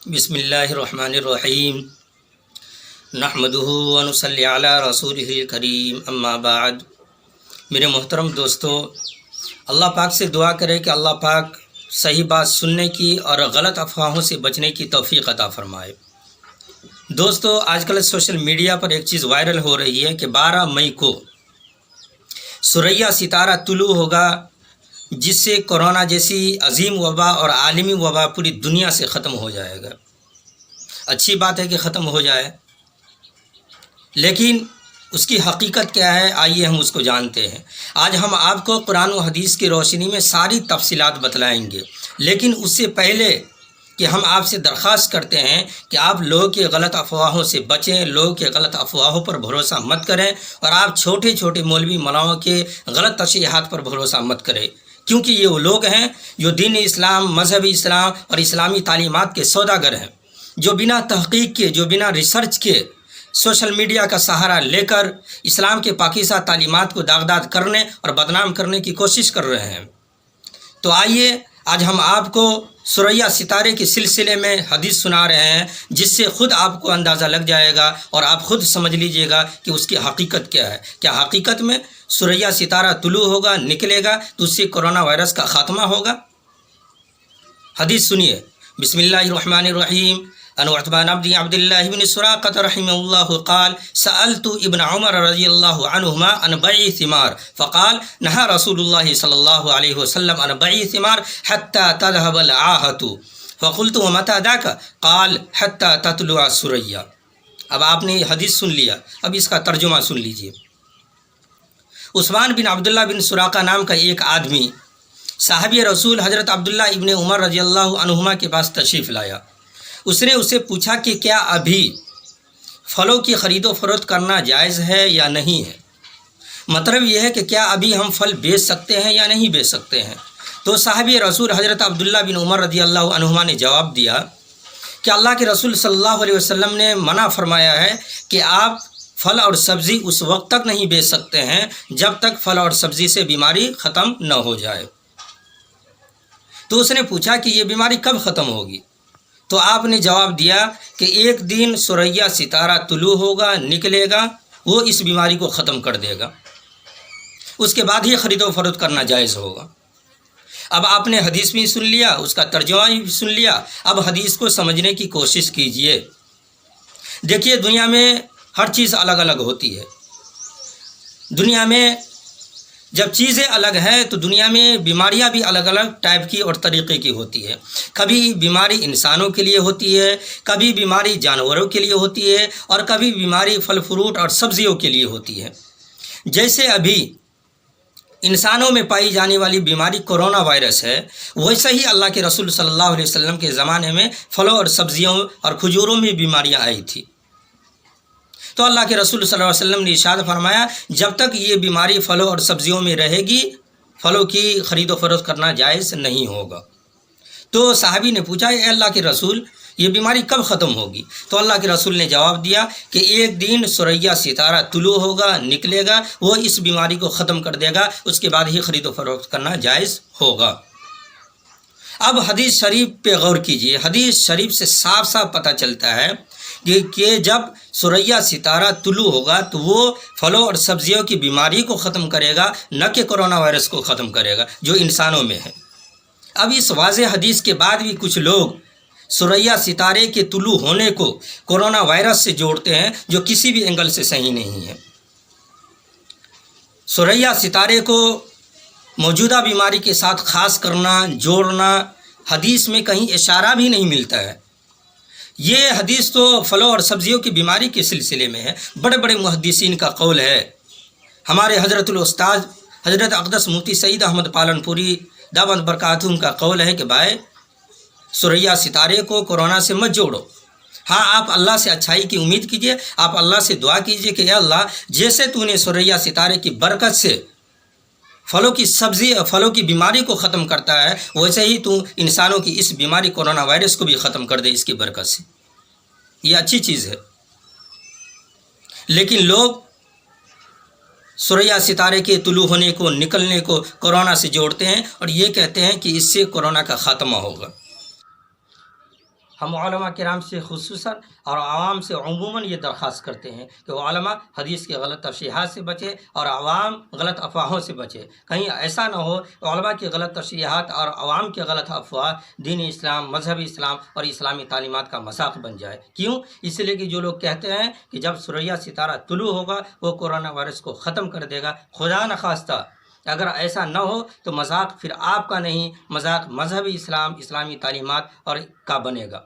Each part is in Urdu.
بسم اللہ الرحمن الرحیم نحمدہ ونصلی علی رسولہ الکریم اما بعد۔ میرے محترم دوستو، اللہ پاک سے دعا کرے کہ اللہ پاک صحیح بات سننے کی اور غلط افواہوں سے بچنے کی توفیق عطا فرمائے۔ دوستو، آج کل سوشل میڈیا پر ایک چیز وائرل ہو رہی ہے کہ 12 مئی کو ثریا ستارہ طلوع ہوگا، جس سے کرونا جیسی عظیم وبا اور عالمی وبا پوری دنیا سے ختم ہو جائے گا۔ اچھی بات ہے کہ ختم ہو جائے، لیکن اس کی حقیقت کیا ہے، آئیے ہم اس کو جانتے ہیں۔ آج ہم آپ کو قرآن و حدیث کی روشنی میں ساری تفصیلات بتلائیں گے، لیکن اس سے پہلے کہ ہم آپ سے درخواست کرتے ہیں کہ آپ لوگوں کے غلط افواہوں سے بچیں، لوگوں کے غلط افواہوں پر بھروسہ مت کریں، اور آپ چھوٹے چھوٹے مولوی ملاؤں کے غلط تشریحات پر بھروسہ مت کریں، کیونکہ یہ وہ لوگ ہیں جو دین اسلام، مذہب اسلام اور اسلامی تعلیمات کے سوداگر ہیں، جو بنا تحقیق کے، جو بنا ریسرچ کے سوشل میڈیا کا سہارا لے کر اسلام کے پاکیزہ تعلیمات کو داغدار کرنے اور بدنام کرنے کی کوشش کر رہے ہیں۔ تو آئیے آج ہم آپ کو ثریا ستارے کے سلسلے میں حدیث سنا رہے ہیں، جس سے خود آپ کو اندازہ لگ جائے گا اور آپ خود سمجھ لیجئے گا کہ اس کی حقیقت کیا ہے۔ کیا حقیقت میں ثریا ستارہ طلوع ہوگا، نکلے گا تو اس سے کرونا وائرس کا خاتمہ ہوگا؟ حدیث سنیے۔ بسم اللہ الرحمن الرحیم۔ عن عتبان بن عبد الله بن سراقة رحمه الله قال سألت ابن عمر رضي الله عنهما عن بيع الثمار فقال نهى رسول الله صلى الله عليه وسلم عن بيع الثمار حتى تذهب العاهة فقلت ومتى ذاك قال حتى تطلع الثريا۔ اب آپ نے حدیث سن لیا، اب اس کا ترجمہ سن لیجئے۔ عثمان بن عبداللہ بن سراقہ نام کا ایک آدمی صحابی رسول حضرت عبداللہ ابن عمر رضی اللہ عنہما کے پاس تشریف لایا۔ اس نے اسے پوچھا کہ کیا ابھی پھلوں کی خرید و فروخت کرنا جائز ہے یا نہیں ہے؟ مطلب یہ ہے کہ کیا ابھی ہم پھل بیچ سکتے ہیں یا نہیں بیچ سکتے ہیں؟ تو صحابی رسول حضرت عبداللہ بن عمر رضی اللہ عنہما نے جواب دیا کہ اللہ کے رسول صلی اللہ علیہ وسلم نے منع فرمایا ہے کہ آپ پھل اور سبزی اس وقت تک نہیں بیچ سکتے ہیں جب تک پھل اور سبزی سے بیماری ختم نہ ہو جائے۔ تو اس نے پوچھا کہ یہ بیماری کب ختم ہوگی؟ تو آپ نے جواب دیا کہ ایک دن ثریا ستارہ طلوع ہوگا، نکلے گا، وہ اس بیماری کو ختم کر دے گا، اس کے بعد ہی خرید و فروخت کرنا جائز ہوگا۔ اب آپ نے حدیث بھی سن لیا، اس کا ترجمہ بھی سن لیا، اب حدیث کو سمجھنے کی کوشش کیجئے۔ دیکھیے، دنیا میں ہر چیز الگ الگ ہوتی ہے۔ دنیا میں جب چیزیں الگ ہیں تو دنیا میں بیماریاں بھی الگ الگ ٹائپ کی اور طریقے کی ہوتی ہے۔ کبھی بیماری انسانوں کے لیے ہوتی ہے، کبھی بیماری جانوروں کے لیے ہوتی ہے، اور کبھی بیماری پھل فروٹ اور سبزیوں کے لیے ہوتی ہے۔ جیسے ابھی انسانوں میں پائی جانے والی بیماری کرونا وائرس ہے، ویسے ہی اللہ کے رسول صلی اللہ علیہ وسلم کے زمانے میں پھلوں اور سبزیوں اور کھجوروں میں بیماریاں آئی تھی۔ تو اللہ کے رسول صلی اللہ علیہ وسلم نے ارشاد فرمایا جب تک یہ بیماری پھلوں اور سبزیوں میں رہے گی، پھلوں کی خرید و فروخت کرنا جائز نہیں ہوگا۔ تو صحابی نے پوچھا اے اللہ کے رسول، یہ بیماری کب ختم ہوگی؟ تو اللہ کے رسول نے جواب دیا کہ ایک دن ثریا ستارہ طلوع ہوگا، نکلے گا، وہ اس بیماری کو ختم کر دے گا، اس کے بعد ہی خرید و فروخت کرنا جائز ہوگا۔ اب حدیث شریف پہ غور کیجئے۔ حدیث شریف سے صاف صاف پتہ چلتا ہے کہ جب ثریا ستارہ طلوع ہوگا تو وہ پھلوں اور سبزیوں کی بیماری کو ختم کرے گا، نہ کہ کرونا وائرس کو ختم کرے گا جو انسانوں میں ہے۔ اب اس واضح حدیث کے بعد بھی کچھ لوگ ثریا ستارے کے طلوع ہونے کو کرونا وائرس سے جوڑتے ہیں، جو کسی بھی اینگل سے صحیح نہیں ہے۔ ثریا ستارے کو موجودہ بیماری کے ساتھ خاص کرنا، جوڑنا، حدیث میں کہیں اشارہ بھی نہیں ملتا ہے۔ یہ حدیث تو پھلوں اور سبزیوں کی بیماری کے سلسلے میں ہے۔ بڑے بڑے محدثین کا قول ہے، ہمارے حضرت الاستاذ حضرت اقدس مفتی سعید احمد پالن پوری دامت برکاتہم کا قول ہے کہ بھائی ثریا ستارے کو کورونا سے مت جوڑو۔ ہاں، آپ اللہ سے اچھائی کی امید کیجئے، آپ اللہ سے دعا کیجئے کہ اے اللہ، جیسے تو نے ثریا ستارے کی برکت سے پھلوں کی سبزی اور پھلوں کی بیماری کو ختم کرتا ہے، ویسے ہی تو انسانوں کی اس بیماری کرونا وائرس کو بھی ختم کر دے اس کی برکت سے۔ یہ اچھی چیز ہے، لیکن لوگ ثریا ستارے کے طلوع ہونے کو، نکلنے کو کرونا سے جوڑتے ہیں اور یہ کہتے ہیں کہ اس سے کرونا کا خاتمہ ہوگا۔ ہم علماء کرام سے خصوصاً اور عوام سے عموماً یہ درخواست کرتے ہیں کہ وہ علماء حدیث کے غلط تشریحات سے بچے اور عوام غلط افواہوں سے بچے. کہیں ایسا نہ ہو علماء کی غلط تشریحات اور عوام کے غلط افواہ دین اسلام، مذہب اسلام اور اسلامی تعلیمات کا مذاق بن جائے. کیوں؟ اس لیے کہ جو لوگ کہتے ہیں کہ جب ثریا ستارہ طلوع ہوگا وہ کورونا وائرس کو ختم کر دے گا، خدا نخواستہ اگر ایسا نہ ہو تو مذاق پھر آپ کا نہیں، مذاق مذہب اسلام، اسلامی تعلیمات اور کا بنے گا.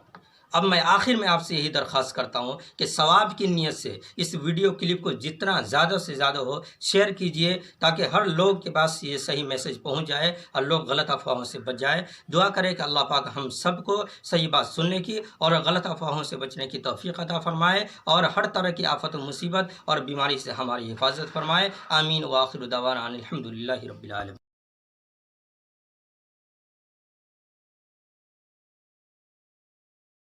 اب میں آخر میں آپ سے یہی درخواست کرتا ہوں کہ ثواب کی نیت سے اس ویڈیو کلپ کو جتنا زیادہ سے زیادہ ہو شیئر کیجئے تاکہ ہر لوگ کے پاس یہ صحیح میسج پہنچ جائے اور لوگ غلط افواہوں سے بچ جائے. دعا کرے کہ اللہ پاک ہم سب کو صحیح بات سننے کی اور غلط افواہوں سے بچنے کی توفیق عطا فرمائے اور ہر طرح کی آفت و مصیبت اور بیماری سے ہماری حفاظت فرمائے. آمین. وآخر دعوانا ان الحمد للہ رب العالمین.